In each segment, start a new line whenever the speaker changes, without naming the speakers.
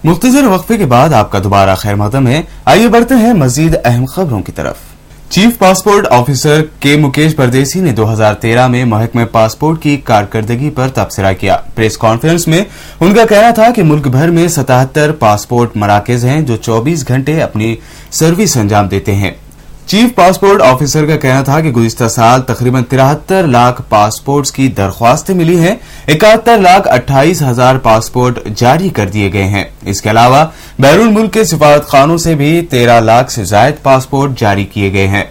मुख्तसर वक्फे के बाद आपका दोबारा खैर मकदम है। आइए बढ़ते हैं मजीद अहम खबरों की तरफ। चीफ पासपोर्ट ऑफिसर के मुकेश परदेसी ने 2013 में महकमे पासपोर्ट की कारकर्दगी पर तबसरा किया। प्रेस कॉन्फ्रेंस में उनका कहना था कि मुल्क भर में 77 पासपोर्ट मराकज हैं जो 24 घंटे अपनी सर्विस अंजाम देते हैं। चीफ पासपोर्ट ऑफिसर का कहना था कि गुज़िश्ता साल तकरीबन 73 लाख पासपोर्ट्स की दरख्वास्तें मिली हैं। 71,28,000 पासपोर्ट जारी कर दिए गए हैं। इसके अलावा बैरून मुल्क के सिफारतखानों से भी 13 लाख से जायद पासपोर्ट जारी किए गए हैं।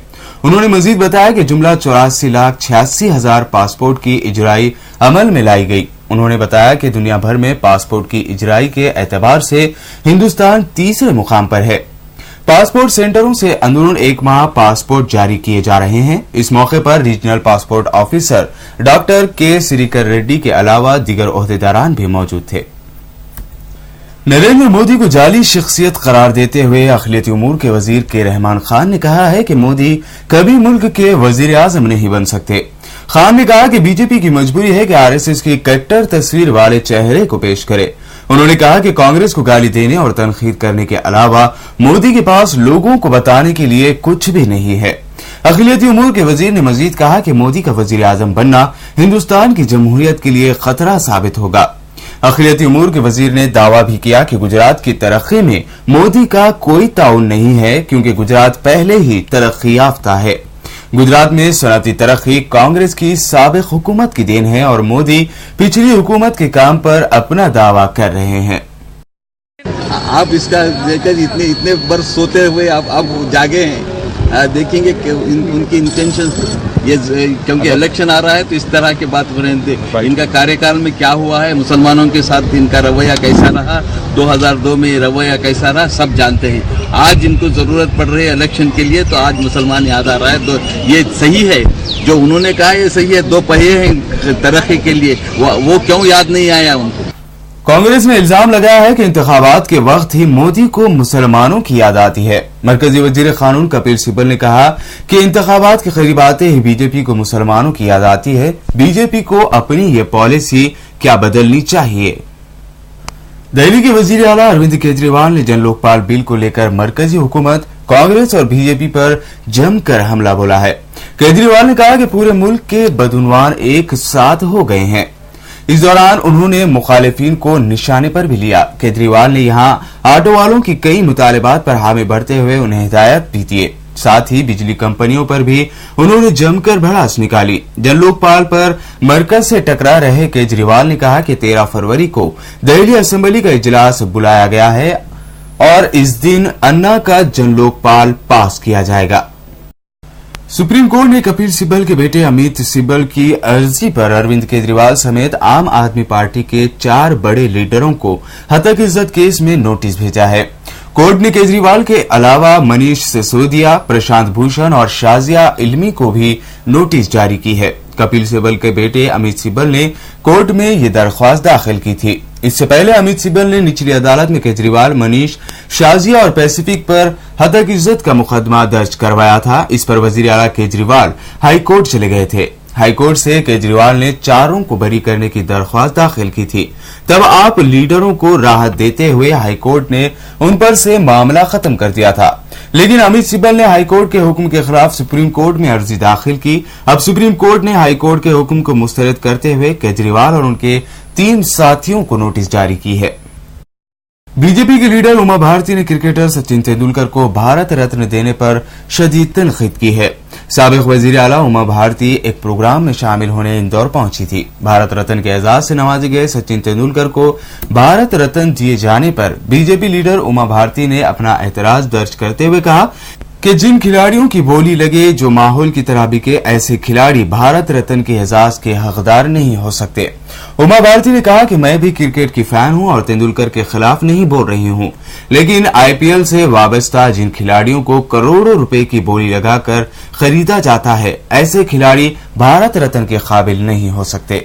उन्होंने मजीद बताया कि जुमला 84,86,000 पासपोर्ट की इजराई अमल में लाई गई। उन्होंने बताया कि दुनिया भर में पासपोर्ट की इजराई के एतबार से हिंदुस्तान तीसरे मुकाम पर है। पासपोर्ट सेंटरों से अंदरून एक माह पासपोर्ट जारी किए जा रहे हैं। इस मौके पर रीजनल पासपोर्ट ऑफिसर डॉक्टर के श्रीकर रेड्डी के अलावा दीगर ओहदेदारान भी मौजूद थे। नरेंद्र मोदी को जाली शख्सियत करार देते हुए अखिलती उमूर के वजीर के रहमान खान ने कहा है कि मोदी कभी मुल्क के वजीर आजम नहीं बन सकते। खान ने कहा कि बीजेपी की मजबूरी है कि आरएसएस की कट्टर तस्वीर वाले चेहरे को पेश करे। उन्होंने कहा कि कांग्रेस को गाली देने और तनकीद करने के अलावा मोदी के पास लोगों को बताने के लिए कुछ भी नहीं है। अखिलती उमूर के वजीर ने मजीद कहा कि मोदी का वजीर आजम बनना हिंदुस्तान की जमहूरियत के लिए खतरा साबित होगा। अखिलती उमूर के वजीर ने दावा भी किया कि गुजरात की तरक्की में मोदी का कोई ताउन नहीं है, क्योंकि गुजरात पहले ही तरक्की याफ्ता है। गुजरात में सनअती तरक्की कांग्रेस की साबिक हुकूमत की देन है और मोदी पिछली हुकूमत के काम पर अपना दावा कर रहे हैं।
आप इसका देखकर इतने बरस सोते हुए आप जागे हैं। देखेंगे कि उनकी इंटेंशन ये, क्योंकि इलेक्शन आ रहा है तो इस तरह की बात हो रही है। इनका कार्यकाल में क्या हुआ है, मुसलमानों के साथ इनका रवैया कैसा रहा, 2002 में रवैया कैसा रहा, सब जानते हैं। आज इनको जरूरत पड़ रही है इलेक्शन के लिए, तो आज मुसलमान याद आ रहा है। तो ये सही है जो उन्होंने कहा, ये सही है। 2 पहिए हैं तरक्की के लिए, वो क्यों याद नहीं आया उनको।
कांग्रेस ने इल्जाम लगाया है कि इंतखाबात के वक्त ही मोदी को मुसलमानों की याद आती है। मरकजी वजीर कानून कपिल सिब्बल ने कहा कि इंतखाबात के करीब आते ही बीजेपी को मुसलमानों की याद आती है। बीजेपी को अपनी ये पॉलिसी क्या बदलनी चाहिए। दिल्ली के वजीर आला अरविंद केजरीवाल ने जन लोकपाल बिल को लेकर मरकजी हुकूमत, कांग्रेस और बीजेपी पर जमकर हमला बोला है। केजरीवाल ने कहा कि पूरे मुल्क के बदउनवान एक साथ हो गए हैं। इस दौरान उन्होंने मुखालिफिन को निशाने पर भी लिया। केजरीवाल ने यहां ऑटो वालों की कई मुतालिबात पर हामी भरते हुए उन्हें हिदायत भी दिए। साथ ही बिजली कंपनियों पर भी उन्होंने जमकर भड़ास निकाली। जन लोकपाल पर मरकज से टकरा रहे केजरीवाल ने कहा कि 13 फरवरी को दिल्ली असेंबली का इजलास बुलाया गया है और इस दिन अन्ना का जन लोकपाल पास किया जाएगा। सुप्रीम कोर्ट ने कपिल सिब्बल के बेटे अमित सिब्बल की अर्जी पर अरविंद केजरीवाल समेत आम आदमी पार्टी के 4 बड़े लीडरों को हत्या इज्जत केस में नोटिस भेजा है। कोर्ट ने केजरीवाल के अलावा मनीष सिसोदिया, प्रशांत भूषण और शाजिया इल्मी को भी नोटिस जारी की है। कपिल सिब्बल के बेटे अमित सिब्बल ने कोर्ट में ये दरख्वास्त दाखिल की थी। इससे पहले अमित सिब्बल ने निचली अदालत में केजरीवाल, मनीष, शाजिया और पैसिफिक पर हत्या इज्जत का मुकदमा दर्ज करवाया था। इस पर वजीर आला केजरीवाल हाईकोर्ट चले गए थे। हाईकोर्ट से केजरीवाल ने चारों को बरी करने की दरख्वास्त दाखिल की थी। तब आप लीडरों को राहत देते हुए हाईकोर्ट ने उन पर से मामला खत्म कर दिया था। लेकिन अमित सिब्बल ने हाईकोर्ट के हुक्म के खिलाफ सुप्रीम कोर्ट में अर्जी दाखिल की। अब सुप्रीम कोर्ट ने हाईकोर्ट के हुक्म को मुस्तरद करते हुए केजरीवाल और उनके 3 साथियों को नोटिस जारी की है। बीजेपी के लीडर उमा भारती ने क्रिकेटर सचिन तेंदुलकर को भारत रत्न देने पर शदीद तनकीद की है। साबिक वजीर आला उमा भारती एक प्रोग्राम में शामिल होने इंदौर पहुंची थी। भारत रत्न के एजाज से नवाजे गए सचिन तेंदुलकर को भारत रत्न दिए जाने पर बीजेपी लीडर उमा भारती ने अपना एतराज दर्ज करते हुए कहा कि जिन खिलाड़ियों की बोली लगे जो माहौल की तरह बिके, ऐसे खिलाड़ी भारत रत्न के एजाज के हकदार नहीं हो सकते। उमा भारती ने कहा कि मैं भी क्रिकेट की फैन हूं और तेंदुलकर के खिलाफ नहीं बोल रही हूं, लेकिन आईपीएल से वाबस्ता जिन खिलाड़ियों को करोड़ों रुपए की बोली लगाकर खरीदा जाता है, ऐसे खिलाड़ी भारत रत्न के काबिल नहीं हो सकते।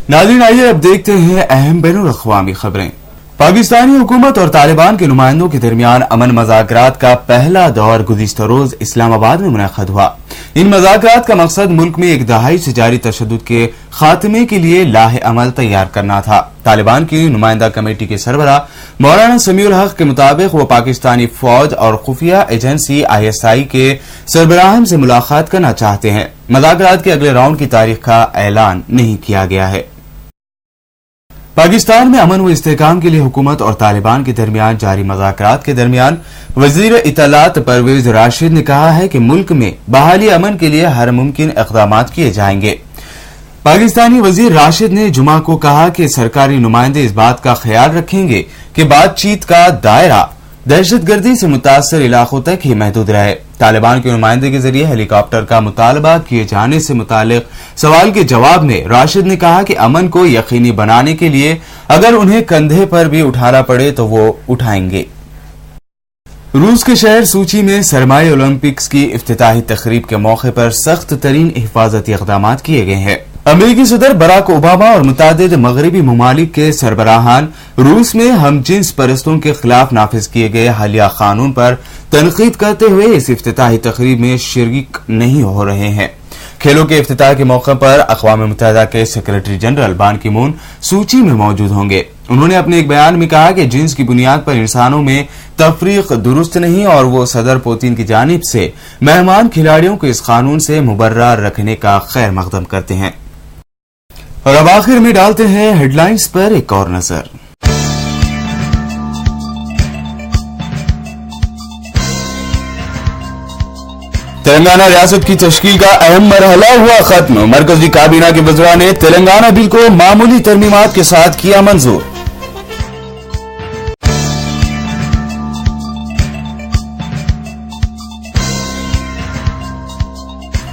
नाज़रीन, आइए अब देखते हैं अहम बैनुल अक़वामी खबरें। पाकिस्तानी हुकूमत और तालिबान के नुमाइंदों के दरमियान अमन मज़ाकरात का पहला दौर गुज़िश्ता रोज इस्लामाबाद में मुनअक़द हुआ। इन मज़ाकरात का मकसद मुल्क में एक दहाई से जारी तशद्दुद के खात्मे के लिए लाहे अमल तैयार करना था। तालिबान की नुमाइंदा कमेटी के सरबराह मौलाना समीउल हक के मुताबिक वो पाकिस्तानी फौज और खुफिया एजेंसी ISI के सरबराह से मुलाकात करना चाहते हैं। मज़ाकरात के अगले राउंड की तारीख का ऐलान नहीं किया गया है। पाकिस्तान में अमन व इस्तेहकाम के लिए हुकूमत और तालिबान के दरमियान जारी मज़ाकरात के दरमियान वजीर इत्तलात परवेज राशिद ने कहा है कि मुल्क में बहाली अमन के लिए हर मुमकिन इक़दाम किए जाएंगे। पाकिस्तानी वजीर राशिद ने जुमा को कहा कि सरकारी नुमाइंदे इस बात का ख्याल रखेंगे कि बातचीत का दायरा दहशतगर्दी से मुतासर इलाकों तक ही महदूद रहे। तालिबान के नुमाइंदे के जरिए हेलीकॉप्टर का मुतालबा किए जाने से मुतालिक सवाल के जवाब में राशिद ने कहा कि अमन को यकीनी बनाने के लिए अगर उन्हें कंधे पर भी उठाना पड़े तो वो उठाएंगे। रूस के शहर सूची में सरमाई ओलंपिक्स की इफ्तिताही तकरीब के मौके पर सख्त तरीन हिफाजती इक़दाम किए गए हैं। अमेरिकी सदर बराक ओबामा और मुतादिद मगरबी ममालिक के सरबराहान रूस में हम जिन्स परस्तों के खिलाफ नाफिज किए गए हालिया कानून पर तनकीद करते हुए इस इफ्तिताही तकरीब में शरीक नहीं हो रहे हैं। खेलों के इफ्तिताह के मौके पर अक़वाम मुत्तहिदा के सेक्रेटरी जनरल बान की मून सूची में मौजूद होंगे। उन्होंने अपने एक बयान में कहा कि जिन्स की बुनियाद पर इंसानों में तफरीक दुरुस्त नहीं और वो सदर पुतिन की जानिब से मेहमान खिलाड़ियों को इस कानून से मुबर्रा रखने का खैर मकदम करते हैं। और अब आखिर में डालते हैं हेडलाइंस पर एक और नजर। तेलंगाना रियासत की तश्कील का अहम मरहला हुआ खत्म। मरकजी काबीना के वज़रा ने तेलंगाना बिल को मामूली तरमीमात के साथ किया मंजूर।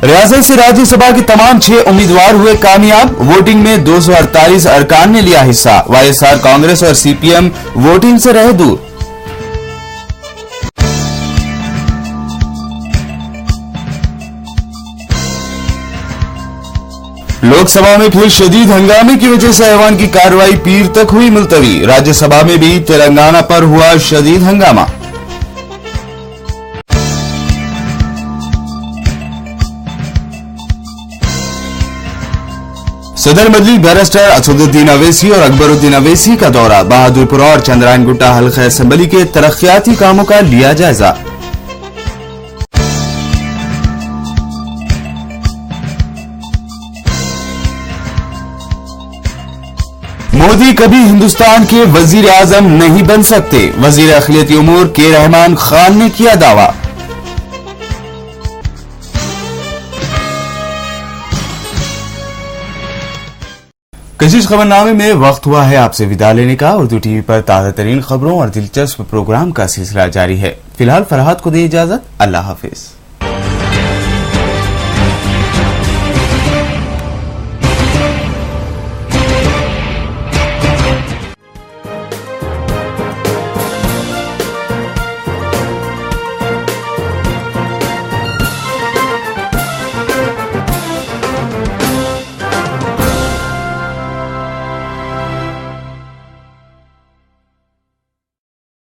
रियासत से राज्यसभा के तमाम 6 उम्मीदवार हुए कामयाब। वोटिंग में 248 अरकान ने लिया हिस्सा। YSR कांग्रेस और CPM वोटिंग से रहे दूर। लोकसभा में फिर शदीद हंगामे की वजह से ऐवान की कार्रवाई पीर तक हुई मुलतवी। राज्यसभा में भी तेलंगाना पर हुआ शदीद हंगामा। सदर मजलिस बैरिस्टर असदुद्दीन अवैसी और अकबरुद्दीन अवैसी का दौरा। बहादुरपुरा और चंद्रायन गुट्टा हल्का असम्बली के तरक्याती कामों का लिया जायजा। मोदी कभी हिंदुस्तान के वजीर आजम नहीं बन सकते। वजीर अखिलती उमूर के रहमान खान ने किया दावा। कशिश खबरनामे में वक्त हुआ है आपसे विदा लेने का। उर्दू टीवी पर ताज़ा तरीन खबरों और दिलचस्प प्रोग्राम का सिलसिला जारी है। फिलहाल फरहाद को दे इजाजत। अल्लाह हाफिज।